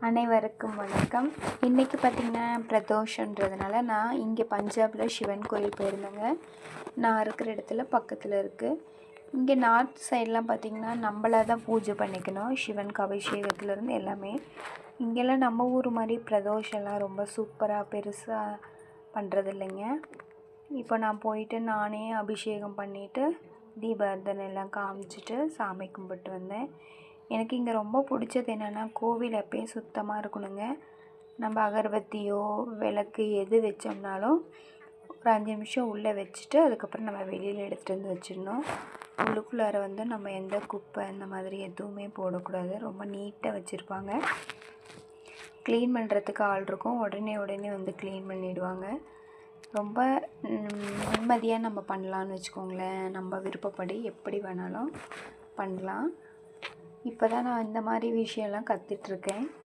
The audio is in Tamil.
அனைவருக்கும் வணக்கம். இன்றைக்கி பார்த்திங்கன்னா பிரதோஷன்றதுனால நான் இங்கே பஞ்சாபில் சிவன் கோயில் போயிருந்தேங்க. நான் இருக்கிற இடத்துல பக்கத்தில் இருக்குது. இங்கே நார்த் சைட்லாம் பார்த்திங்கன்னா நம்மளாக தான் பூஜை பண்ணிக்கணும். சிவனுக்கு அபிஷேகத்துலேருந்து எல்லாமே. இங்கெல்லாம் நம்ம ஊர் மாதிரி பிரதோஷம்லாம் ரொம்ப சூப்பராக பெருசாக பண்ணுறது இல்லைங்க. இப்போ நான் போயிட்டு நானே அபிஷேகம் பண்ணிவிட்டு தீபாரதனை எல்லாம் காமிச்சிட்டு சாமி கும்பிட்டு வந்தேன். எனக்கு இங்கே ரொம்ப பிடிச்சது என்னென்னா, கோவில் எப்பயும் சுத்தமாக இருக்கணுங்க. நம்ம அகர்பத்தியோ விளக்கு எது வச்சோம்னாலும் ஒரு 5 நிமிஷம் உள்ளே வச்சுட்டு அதுக்கப்புறம் நம்ம வெளியில் எடுத்துகிட்டு வந்து வச்சிடணும். உள்ளுக்குள்ளார வந்து நம்ம எந்த குப்பை இந்த மாதிரி எதுவுமே போடக்கூடாது. ரொம்ப நீட்டாக வச்சுருப்பாங்க. க்ளீன் பண்ணுறதுக்கு ஆள் இருக்கும். உடனே வந்து க்ளீன் பண்ணிவிடுவாங்க. ரொம்ப நிம்மதியாக நம்ம பண்ணலான்னு வச்சுக்கோங்களேன். நம்ம விருப்பப்படி எப்படி வேணாலும் பண்ணலாம். இப்போ தான் நான் இந்த மாதிரி விஷயம்லாம் கற்றுட்ருக்கேன்.